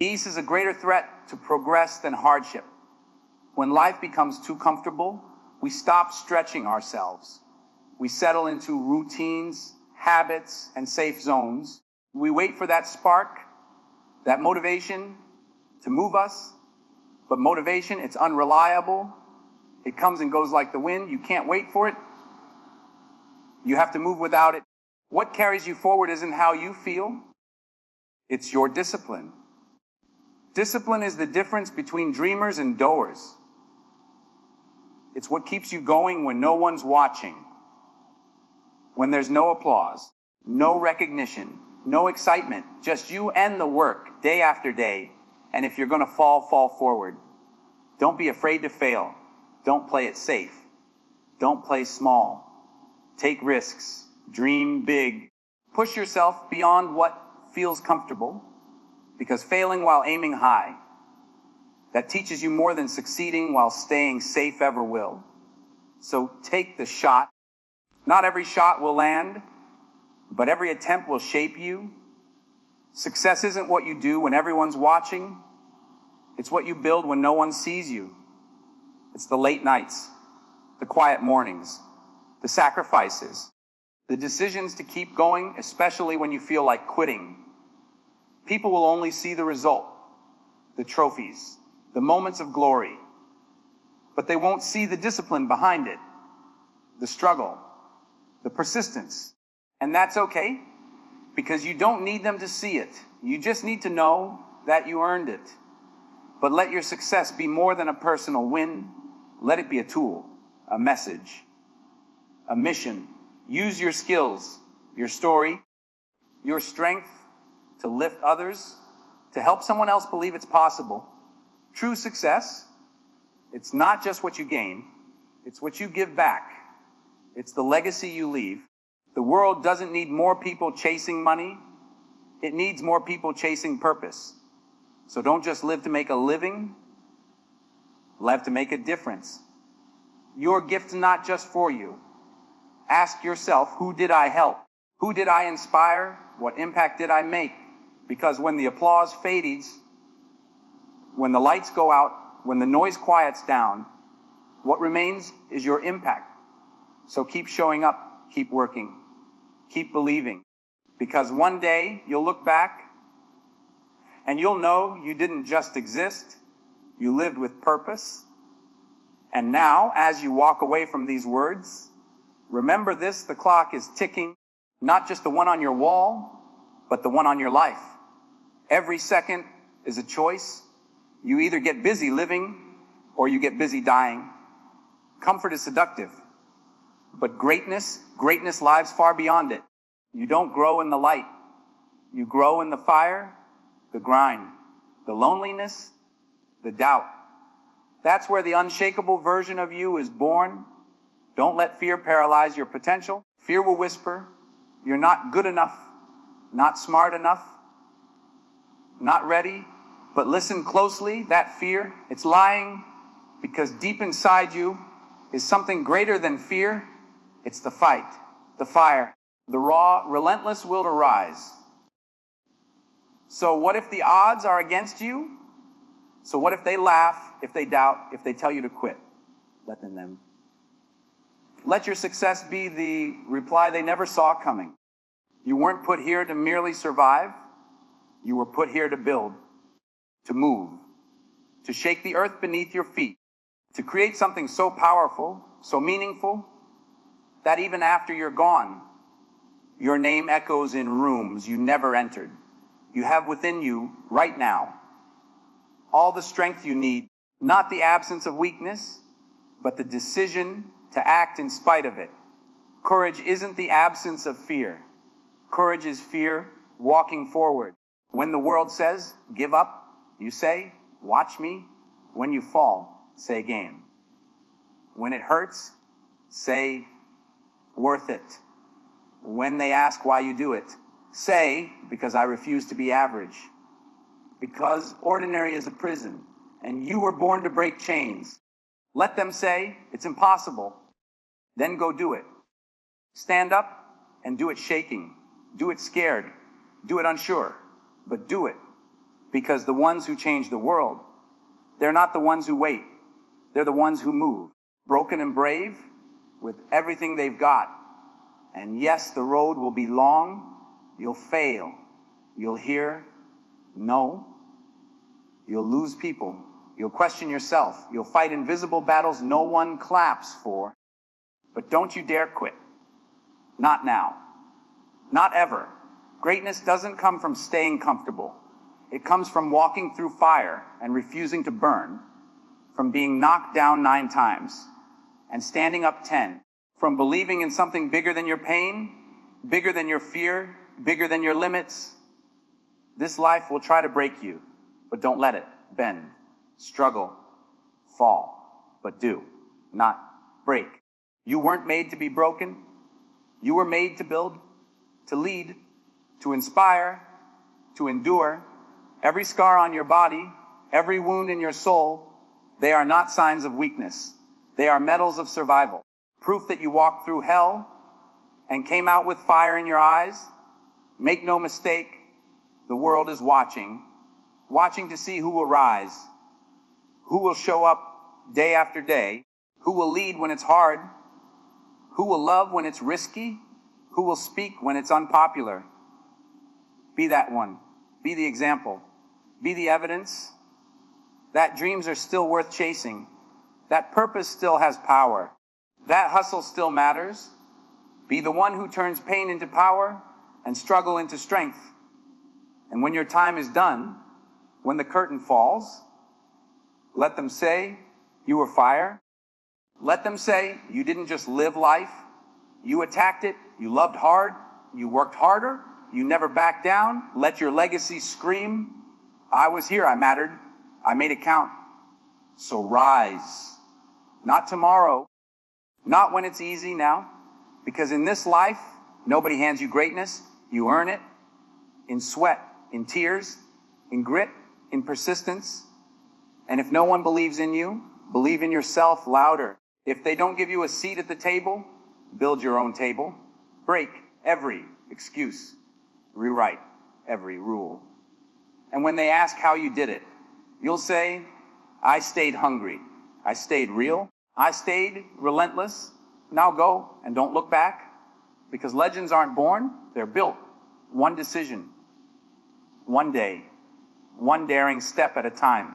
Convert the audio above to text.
Ease is a greater threat to progress than hardship. When life becomes too comfortable, we stop stretching ourselves. We settle into routines, habits, and safe zones. We wait for that spark, that motivation to move us. But motivation, it's unreliable. It comes and goes like the wind. You can't wait for it. You have to move without it. What carries you forward isn't how you feel. It's your discipline. Discipline is the difference between dreamers and doers. It's what keeps you going when no one's watching, when there's no applause, no recognition, no excitement, just you and the work, day after day. And if you're going to fall forward. Don't be afraid to fail. Don't play it safe. Don't play small. Take risks. Dream big. Push yourself beyond what feels comfortable, because failing while aiming high, that teaches you more than succeeding while staying safe ever will. So take the shot. Not every shot will land, but every attempt will shape you. Success isn't what you do when everyone's watching. It's what you build when no one sees you. It's the late nights, the quiet mornings, the sacrifices, the decisions to keep going, especially when you feel like quitting. People will only see the result, the trophies, the moments of glory, but they won't see the discipline behind it, the struggle, the persistence. And that's okay, because you don't need them to see it. You just need to know that you earned it. But let your success be more than a personal win. Let it be a tool, a message, a mission. Use your skills, your story, your strength to lift others, to help someone else believe it's possible. True success, it's not just what you gain, it's what you give back. It's the legacy you leave. The world doesn't need more people chasing money. It needs more people chasing purpose. So don't just live to make a living, live to make a difference. Your gift's not just for you. Ask yourself, who did I help? Who did I inspire? What impact did I make? Because when the applause fades, when the lights go out, when the noise quiets down, what remains is your impact. So keep showing up, keep working, keep believing. Because one day you'll look back and you'll know you didn't just exist, you lived with purpose. And now, as you walk away from these words, remember this: the clock is ticking, not just the one on your wall, but the one on your life. Every second is a choice. You either get busy living or you get busy dying. Comfort is seductive, but greatness lies far beyond it. You don't grow in the light. You grow in the fire, the grind, the loneliness, the doubt. That's where the unshakable version of you is born. Don't let fear paralyze your potential. Fear will whisper, you're not good enough, not smart enough, not ready. But listen closely, that fear, it's lying, because deep inside you is something greater than fear. It's the fight, the fire, the raw, relentless will to rise. So what if the odds are against you? So what if they laugh, if they doubt, if they tell you to quit? Let them. Let your success be the reply they never saw coming. You weren't put here to merely survive. You were put here to build, to move, to shake the earth beneath your feet, to create something so powerful, so meaningful, that even after you're gone, your name echoes in rooms you never entered. You have within you, right now, all the strength you need, not the absence of weakness, but the decision to act in spite of it. Courage isn't the absence of fear. Courage is fear walking forward. When the world says, give up, you say, watch me. When you fall, say game. When it hurts, say, worth it. When they ask why you do it, say, because I refuse to be average. Because ordinary is a prison, and you were born to break chains. Let them say, it's impossible. Then go do it. Stand up and do it shaking. Do it scared. Do it unsure. But do it. Because the ones who change the world, they're not the ones who wait. They're the ones who move, broken and brave, with everything they've got. And yes, the road will be long. You'll fail. You'll hear no. You'll lose people. You'll question yourself. You'll fight invisible battles no one claps for. But don't you dare quit. Not now. Not ever. Greatness doesn't come from staying comfortable. It comes from walking through fire and refusing to burn, from being knocked down 9 times and standing up 10, from believing in something bigger than your pain, bigger than your fear, bigger than your limits. This life will try to break you, but don't let it bend, struggle, fall, but do not break. You weren't made to be broken. You were made to build, to lead, to inspire, to endure. Every scar on your body, every wound in your soul, they are not signs of weakness. They are medals of survival. Proof that you walked through hell and came out with fire in your eyes. Make no mistake, the world is watching to see who will rise, who will show up day after day, who will lead when it's hard, who will love when it's risky, who will speak when it's unpopular. Be that one. Be the example. Be the evidence that dreams are still worth chasing, that purpose still has power, that hustle still matters. Be the one who turns pain into power and struggle into strength. And when your time is done, when the curtain falls, let them say you were fire. Let them say you didn't just live life, you attacked it, you loved hard, you worked harder, you never backed down. Let your legacy scream, I was here, I mattered, I made it count. So rise. Not tomorrow, not when it's easy now, because in this life, nobody hands you greatness. You earn it in sweat, in tears, in grit, in persistence. And if no one believes in you, believe in yourself louder. If they don't give you a seat at the table, build your own table. Break every excuse. Rewrite every rule. And when they ask how you did it, you'll say, I stayed hungry. I stayed real. I stayed relentless. Now go and don't look back, because legends aren't born, they're built. One decision, one day, one daring step at a time.